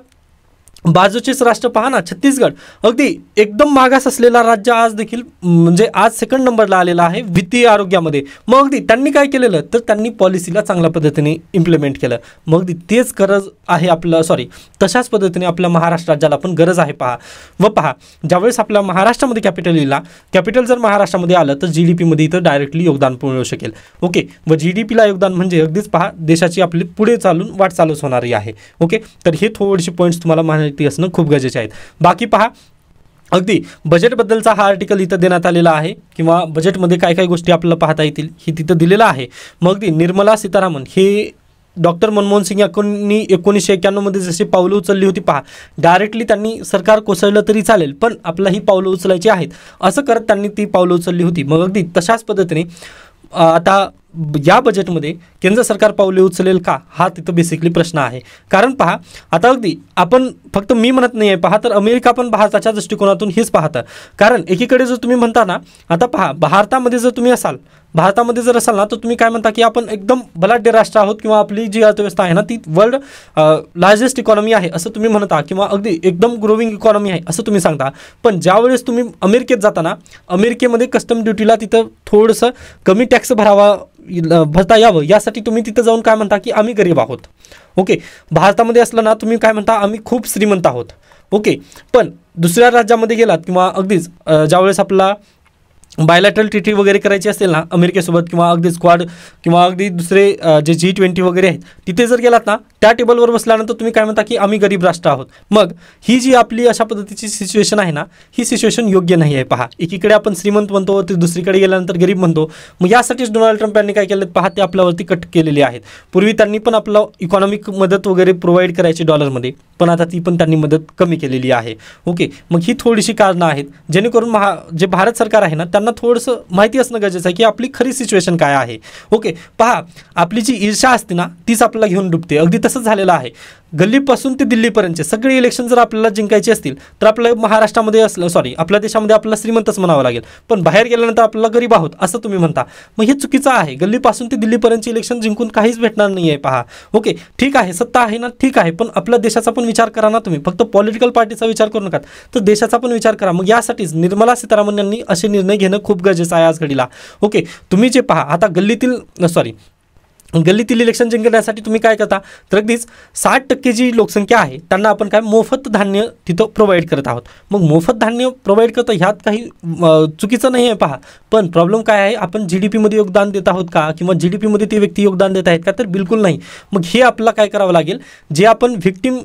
बाजूचेच राष्ट्र पहा ना, छत्तीसगड अगदी एकदम मागास असलेला राज्य आज देखील म्हणजे आज सेकंड नंबरला आलेला आहे वित्तीय आरोग्यामध्ये. मग अगदी त्यांनी काय केलेलं तर त्यांनी पॉलिसीला चांगल्या पद्धतीने इम्प्लिमेंट केलं. मग अगदी तेच गरज आहे तशाच पद्धतीने आपल्या महाराष्ट्र राज्याला पण गरज आहे पहा. व पहा, ज्यावेळेस आपल्या महाराष्ट्रामध्ये कॅपिटल जर महाराष्ट्रामध्ये आलं तर GDPमध्ये इथं डायरेक्टली योगदान मिळू शकेल. ओके, व GDPला योगदान म्हणजे अगदीच पहा देशाची आपली पुढे चालून वाटचालच होणारी आहे. ओके, तर हे थोडेसे पॉईंट्स तुम्हाला माहिती असणं खूप गरजेचे आहेत. बाकी पहा, अगदी बजेटबद्दलचा हा आर्टिकल इथं देण्यात आलेला आहे, किंवा बजेटमध्ये काय काय गोष्टी आपल्याला पाहता येतील हे तिथं दिलेलं आहे. मग अगदी निर्मला सीतारामन हे डॉक्टर मनमोहन सिंग यांनी 1991 जशी पावलं उचलली होती पहा, डायरेक्टली त्यांनी सरकार कोसळलं तरी चालेल पण आपल्याला ही पावलं उचलायची आहेत असं करत त्यांनी ती पावलं उचलली होती. मग अगदी तशाच पद्धतीने आता या बजेटमध्ये केंद्र सरकार पावले उचलेल का, हा तिथं बेसिकली प्रश्न आहे. कारण पहा, आता अगदी आपण फक्त मी म्हणत नाही आहे पहा, तर अमेरिका पण भारताच्या दृष्टिकोनातून हेच पाहतं. कारण एकीकडे जर तुम्ही म्हणता ना, आता पहा भारतामध्ये जर असाल ना तर तुम्ही काय म्हणता की आपण एकदम बलाढ्य राष्ट्र आहोत, किंवा आपली जी अर्थव्यवस्था आहे ना ती वर्ल्ड लार्जेस्ट इकॉनॉमी आहे असं तुम्ही म्हणता, किंवा अगदी एकदम ग्रोविंग इकॉनॉमी आहे असं तुम्ही सांगता. पण ज्यावेळेस तुम्ही अमेरिकेत जाता ना, अमेरिकेमध्ये कस्टम ड्युटीला तिथं थोडंसं कमी टॅक्स भरता यावं यासाठी तुम्ही तिथं जाऊन काय म्हणता की आम्ही गरीब आहोत. ओके, भारतामध्ये असलं ना तुम्ही काय म्हणता आम्ही खूप श्रीमंत आहोत. ओके, पण दुसऱ्या राज्यामध्ये गेलात, किंवा अगदीच ज्यावेळेस आपला बायलॅटरल ट्रीटी वगैरे करायची असेल ना अमेरिकेसोबत, किंवा अगदी स्क्वाड, किंवा अगदी दुसरे जे G20 वगैरे आहेत तिथे जर गेलात ना त्या टेबलवर बसल्यानंतर तुम्ही काय म्हणता की आम्ही गरीब राष्ट्र आहोत. मग ही जी आपली अशा पद्धतीची सिच्युएशन आहे ना, ही सिच्युएशन योग्य नाही आहे पहा. एकीकडे आपण श्रीमंत म्हणतो, ते दुसरीकडे गेल्यानंतर गरीब म्हणतो. मग यासाठीच डोनाल्ड ट्रम्प यांनी काय केलं पहा, ते आपल्यावरती कट केलेले आहेत. पूर्वी त्यांनी पण आपलं इकॉनॉमिक मदत वगैरे प्रोव्हाइड करायची डॉलरमध्ये, पण आता ती पण त्यांनी मदत कमी केलेली आहे. ओके, मग ही थोडीशी कारणं आहेत जेणेकरून जे भारत सरकार आहे ना त्यांना थोडंसं माहिती असणं गरजेचं आहे की आपली खरी सिच्युएशन काय आहे. ओके, पहा आपली जी ईर्षा असते ना तीच आपल्याला घेऊन डुबते. अगदी तसंच झालेलं आहे. गल्लीपासून ते दिल्लीपर्यंतचे सगळे इलेक्शन जर आपल्याला जिंकायचे असतील तर आपलं महाराष्ट्रामध्ये असलं आपल्या देशामध्ये आपल्याला श्रीमंतच म्हणावं लागेल, पण बाहेर गेल्यानंतर आपल्याला गरीब आहोत असं तुम्ही म्हणता. मग हे चुकीचं आहे. गल्लीपासून ते दिल्लीपर्यंतचे इलेक्शन जिंकून काहीच भेटणार नाही आहे. पहा, ओके ठीक आहे, सत्ता आहे ना, ठीक आहे, पण आपल्या देशाचा पण विचार करा ना तुम्ही. फक्त पॉलिटिकल पार्टीचा विचार करू नका, तर देशाचा पण विचार करा. मग यासाठीच निर्मला सीतारामन यांनी असे निर्णय घेणं खूप गरजेचं आहे आज घडीला. ओके, तुम्ही जे पहा आता गल्लीतील इलेक्शन जिंकण्यासाठी तुम्ही काय करता, तर अगदीच 60% जी लोकसंख्या आहे त्यांना आपण काय मोफत धान्य तिथं प्रोव्हाइड करत आहोत. मग मोफत धान्य प्रोव्हाइड करतं ह्यात काही चुकीचं नाही आहे. पहा, पण प्रॉब्लेम काय आहे, आपण GDP मध्ये योगदान देत आहोत का, किंवा GDP मध्ये ते व्यक्ती योगदान देत आहेत का, तर बिलकुल नाही. मग हे आपल्याला काय करावं लागेल, जे आपण व्हिक्टिम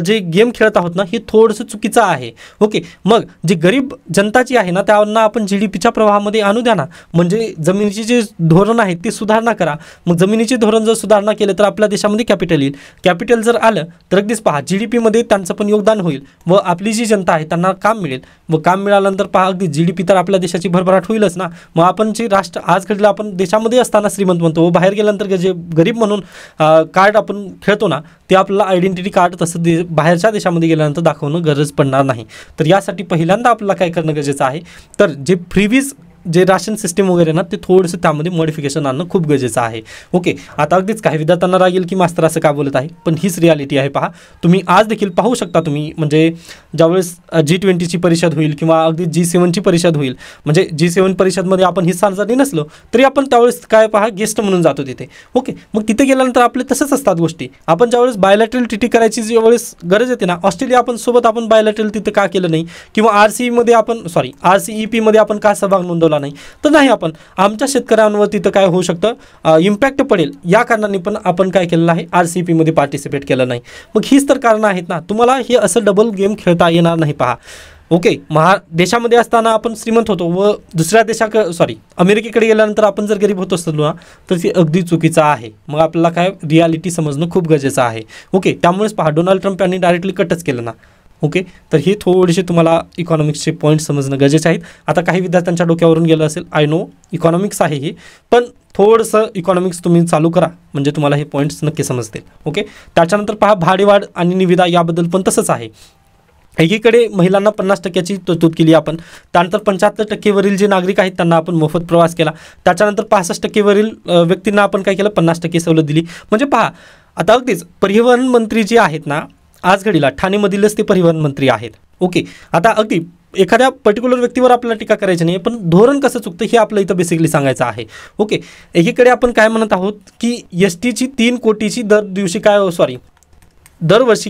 जे गेम खेळत आहोत ना, हे थोडंसं चुकीचं आहे. ओके, मग जे गरीब जनता जी आहे ना त्यांना आपण GDPच्या प्रवाहामध्ये आणू द्या ना. म्हणजे जमिनीची जे धोरण आहे ते सुधारणा करा. मग जमिनीचे धोरण जर सुधारणा केलं तर आपल्या देशामध्ये कॅपिटल येईल. कॅपिटल जर आलं तर अगदीच पहा GDP मध्ये त्यांचं पण योगदान होईल व आपली जी जनता आहे त्यांना काम मिळेल. व काम मिळाल्यानंतर पहा अगदी GDP तर आपल्या देशाची भरभराट होईलच ना. मग आपण जे राष्ट्र आज घडलं आपण देशामध्ये असताना श्रीमंत म्हणतो व बाहेर गेल्यानंतर जे गरीब म्हणून कार्ड आपण खेळतो ना, ते आपल्याला आयडेंटिटी कार्ड तसं बाहेरच्या देशामध्ये गेल्यानंतर दाखवणं गरज पडणार नाही. तर यासाठी पहिल्यांदा आपल्याला काय करणं गरजेचं आहे, तर जे फ्रीवीज जे राशन सिस्टीम वगैरे ना ते थोडंसं त्यामध्ये मॉडिफिकेशन आणणं खूप गरजेचं आहे. ओके, आता अगदीच काही विद्यार्थ्यांना रागेल की मास्तर असं का बोलत आहे, पण हीच रियालिटी आहे. पहा, तुम्ही आज देखील पाहू शकता तुम्ही, म्हणजे ज्यावेळेस G20ची परिषद होईल किंवा अगदी G7ची परिषद होईल, म्हणजे G7 परिषदमध्ये आपण हिस्सा जरी नसलो तरी आपण त्यावेळेस काय पहा गेस्ट म्हणून जातो तिथे. ओके, मग तिथे गेल्यानंतर आपले तसंच असतात गोष्टी. आपण ज्यावेळेस बायलॅटरल ट्रीटी करायची ज्यावेळेस गरज येते ना, ऑस्ट्रेलिया आपण सोबत आपण बायलॅटरल तिथे का केलं नाही, किंवा RCEP मध्ये आपण का सहभाग नोंदवला नाही, तर नाही आपण आमच्या शेतकऱ्यांवर तिथं काय होऊ शकतं, इम्पॅक्ट पडेल या कारणाने पण आपण काय केलेलं आहे, RCEP मध्ये पार्टिसिपेट केलं नाही. मग हीच तर कारणं आहेत ना. तुम्हाला हे असं डबल गेम खेळता येणार नाही. पहा, ओके, देशामध्ये असताना आपण श्रीमंत होतो व दुसऱ्या अमेरिकेकडे गेल्यानंतर आपण जर गरीब होत असतो ना, तर ते अगदी चुकीचं आहे. मग आपल्याला काय रियालिटी समजणं खूप गरजेचं आहे. ओके, त्यामुळेच पहा डोनाल्ड ट्रम्प यांनी डायरेक्टली कटच केलं ना. ओके, तर हे थोडेसे तुम्हाला इकॉनॉमिक्सचे पॉईंट समजणं गरजेचे आहेत. आता काही विद्यार्थ्यांच्या डोक्यावरून गेलं असेल, आय नो इकॉनॉमिक्स आहे हे, पण थोडंसं इकॉनॉमिक्स तुम्ही चालू करा म्हणजे तुम्हाला हे पॉईंट्स नक्की समजतील. ओके, त्याच्यानंतर पहा भाडेवाढ आणि निविदा याबद्दल पण तसंच आहे. एकीकडे महिलांना 50%ची तरतूद केली आपण, त्यानंतर 75% जे नागरिक आहेत त्यांना आपण मोफत प्रवास केला, त्याच्यानंतर 65% व्यक्तींना आपण काय केलं, 50% सवलत दिली. म्हणजे पहा आता अगदीच परिवहन मंत्री जे आहेत ना, आज घडीला ठाणेमधीलच ते परिवहन मंत्री आहेत. ओके, आता अगदी एखाद्या पर्टिक्युलर व्यक्तीवर आपल्याला टीका करायची नाही, पण धोरण कसं चुकतं हे आपलं इथं बेसिकली सांगायचं आहे. ओके, एकीकडे आपण काय म्हणत आहोत की STची 3 कोटीची दरवर्षी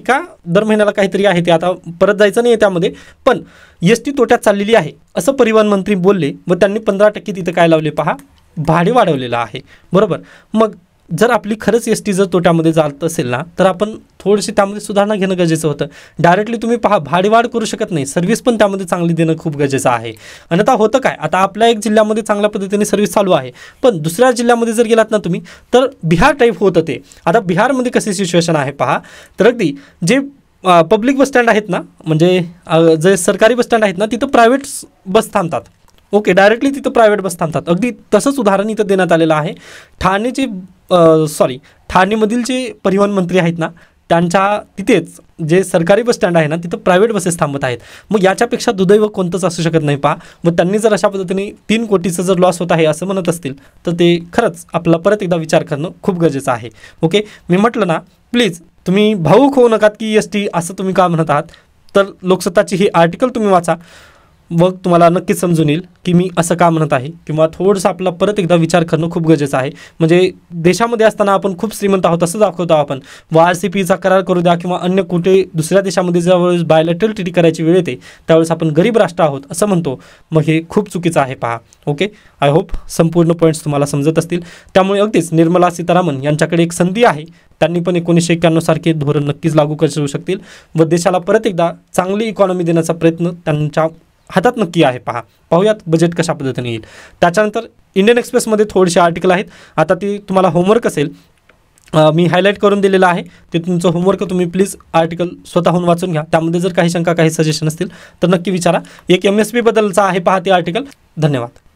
का दर महिन्याला काहीतरी आहे, ते आता परत जायचं नाही आहे त्यामध्ये, पण ST तोट्यात चाललेली आहे असं परिवहन मंत्री बोलले व त्यांनी 15% तिथं काय लावले, पहा भाडे वाढवलेलं आहे. बरोबर, मग जर आपली खरंच ST जर तोट्यामध्ये जात असेल ना, तर आपण थोडीशी त्यामध्ये सुधारणा घेणं गरजेचं होतं. डायरेक्टली तुम्ही पहा भाडेवाढ करू शकत नाही, सर्व्हिस पण त्यामध्ये चांगली देणं खूप गरजेचं आहे. आणि आता होतं काय, आता आपल्या एक जिल्ह्यामध्ये चांगल्या पद्धतीने सर्व्हिस चालू आहे, पण दुसऱ्या जिल्ह्यामध्ये जर गेलात ना तुम्ही तर बिहार टाईप होतं ते. आता बिहारमध्ये कशी सिच्युएशन आहे पहा, तर अगदी जे पब्लिक बसस्टँड आहेत ना, म्हणजे जे सरकारी बसस्टँड आहेत ना, तिथं प्रायव्हेट बस थांबतात. ओके, डायरेक्टली तिथं प्रायव्हेट बस थांबतात. अगदी तसंच उदाहरण इथं देण्यात आलेलं आहे. ठाणेमधील जे परिवहन मंत्री आहेत ना, त्यांच्या तिथेच जे सरकारी बसस्टँड आहे ना, तिथं प्रायव्हेट बसेस थांबत आहेत. मग याच्यापेक्षा दुर्दैव कोणतंच असू शकत नाही. पहा, मग त्यांनी जर अशा पद्धतीने 3 कोटीचं जर लॉस होत आहे असं म्हणत असतील तर ते खरंच आपला परत एकदा विचार करणं खूप गरजेचं आहे. ओके, मी म्हटलं ना, प्लीज तुम्ही भावूक होऊ नकात की ST असं तुम्ही का म्हणत आहात. तर लोकसत्ताची ही आर्टिकल तुम्ही वाचा, मग तुम्हाला नक्कीच समजून येईल की मी असं का म्हणत आहे, किंवा थोडंसं आपला परत एकदा विचार करणं खूप गरजेचं आहे. म्हणजे देशामध्ये असताना आपण खूप श्रीमंत आहोत असं दाखवतो आपण, व RCEPचा करार करू द्या किंवा अन्य कुठे दुसऱ्या देशामध्ये ज्यावेळेस बायलॅटरल ट्रीटी करायची वेळ येते त्यावेळेस आपण गरीब राष्ट्र आहोत असं म्हणतो. मग हे खूप चुकीचं आहे. पहा, ओके, आय होप संपूर्ण पॉईंट्स तुम्हाला समजत असतील. त्यामुळे अगदीच निर्मला सीतारामन यांच्याकडे एक संधी आहे, त्यांनी पण 1991 सारखे धोरण नक्कीच लागू करू शकतील व देशाला परत एकदा चांगली इकॉनॉमी देण्याचा प्रयत्न त्यांच्या हातात नक्की आहे. पाहूयात बजेट कशा पद्धतीने येईल. त्याच्यानंतर इंडियन एक्सप्रेसमध्ये थोडेसे आर्टिकल आहेत, आता ती तुम्हाला होमवर्क असेल, मी हायलाईट करून दिलेलं आहे, ते तुमचं होमवर्क तुम्ही प्लीज आर्टिकल स्वतःहून वाचून घ्या. त्यामध्ये जर काही शंका काही सजेशन असतील तर नक्की विचारा. एक MSP बद्दलचा आहे पहा ते आर्टिकल. धन्यवाद.